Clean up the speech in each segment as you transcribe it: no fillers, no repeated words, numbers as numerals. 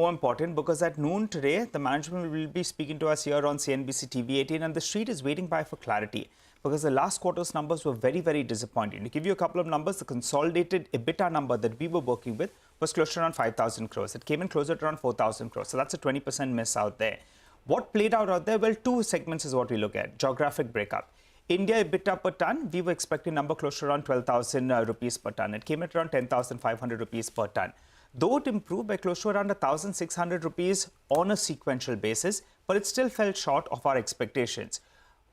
more important because at noon today, the management will be speaking to us here on CNBC-TV18 and the street is waiting by for clarity because the last quarter's numbers were very, very disappointing. To give you a couple of numbers, the consolidated EBITDA number that we were working with was close to around 5,000 crores. It came in closer to around 4,000 crores. So that's a 20% miss out there. What played out there? Well, two segments is what we look at. Geographic breakup. India EBITDA per ton, we were expecting a number close to around 12,000 rupees per ton. It came at around 10,500 rupees per ton. Though it improved by close to around 1,600 rupees on a sequential basis, but it still fell short of our expectations.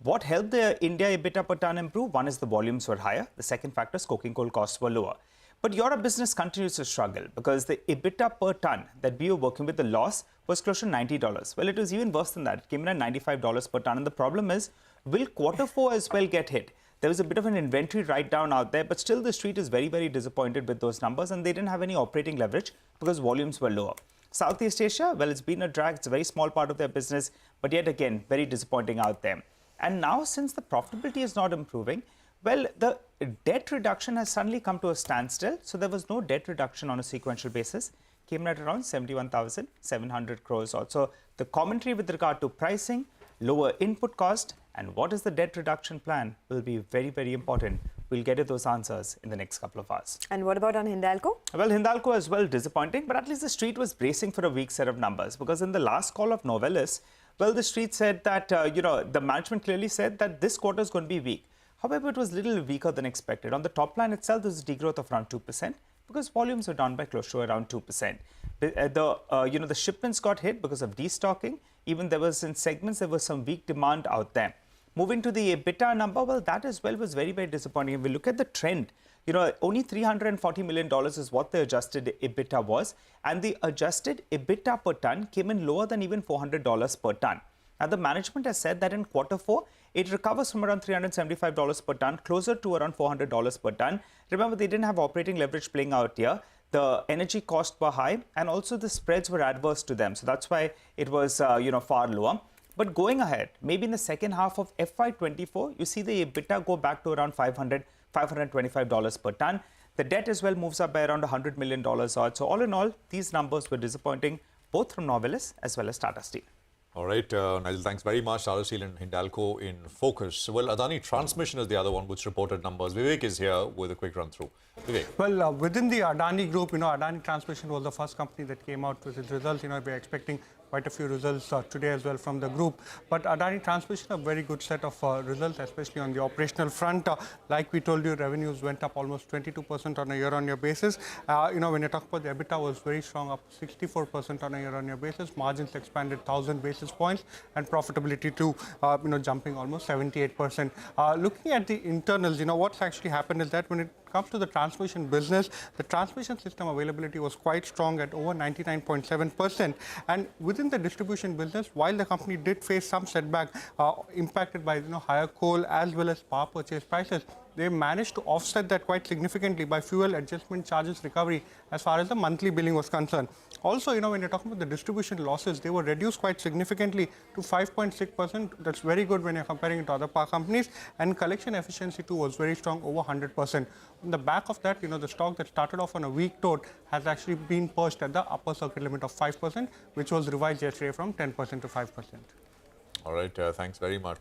What helped the India EBITDA per ton improve? One is the volumes were higher. The second factor is coking coal costs were lower. But Europe business continues to struggle because the EBITDA per ton that we were working with, the loss was close to $90. Well, it was even worse than that. It came in at $95 per ton. And the problem is, will quarter four as well get hit? There was a bit of an inventory write-down out there, but still the street is very, very disappointed with those numbers and they didn't have any operating leverage because volumes were lower. Southeast Asia, well, it's been a drag. It's a very small part of their business, but yet again, very disappointing out there. And now, since the profitability is not improving, well, the debt reduction has suddenly come to a standstill. So there was no debt reduction on a sequential basis. Came in at around 71,700 crores. Also, the commentary with regard to pricing, lower input cost, and what is the debt reduction plan will be very, very important. We'll get to those answers in the next couple of hours. And what about on Hindalco? Well, Hindalco as well disappointing, but at least the street was bracing for a weak set of numbers because in the last call of Novelis, well, the street said that, the management clearly said that this quarter is going to be weak. However, it was a little weaker than expected. On the top line itself, there was a degrowth of around 2% because volumes were down by close to around 2%. The shipments got hit because of destocking. Even there was in segments, there was some weak demand out there. Moving to the EBITDA number, well, that as well was very, very disappointing. If we look at the trend, only $340 million is what the adjusted EBITDA was. And the adjusted EBITDA per ton came in lower than even $400 per ton. Now, the management has said that in quarter four, it recovers from around $375 per ton, closer to around $400 per ton. Remember, they didn't have operating leverage playing out here. The energy costs were high and also the spreads were adverse to them. So that's why it was, far lower. But going ahead, maybe in the second half of FY24, you see the EBITDA go back to around $525 per ton. The debt as well moves up by around $100 million odd. So all in all, these numbers were disappointing, both from Novelis as well as Tata Steel. All right, Nigel, thanks very much. Tata Steel and Hindalco in focus. Well, Adani Transmission is the other one which reported numbers. Vivek is here with a quick run through. Vivek. Well, within the Adani group, Adani Transmission was the first company that came out with its results. We're expecting quite a few results today as well from the group. But Adani Transmission, a very good set of results, especially on the operational front. Like we told you, revenues went up almost 22% on a year-on-year basis. When you talk about the EBITDA was very strong, up 64% on a year-on-year basis. Margins expanded 1,000 basis points and profitability too, jumping almost 78%. Looking at the internals, what's actually happened is that when it comes to the transmission business, the transmission system availability was quite strong at over 99.7%. And within the distribution business, while the company did face some setback impacted by higher coal as well as power purchase prices, they managed to offset that quite significantly by fuel adjustment charges recovery as far as the monthly billing was concerned. Also, when you're talking about the distribution losses, they were reduced quite significantly to 5.6%. That's very good when you're comparing it to other power companies. And collection efficiency too was very strong, over 100%. On the back of that, the stock that started off on a weak note has actually been perched at the upper circuit limit of 5%, which was revised yesterday from 10% to 5%. All right, thanks very much.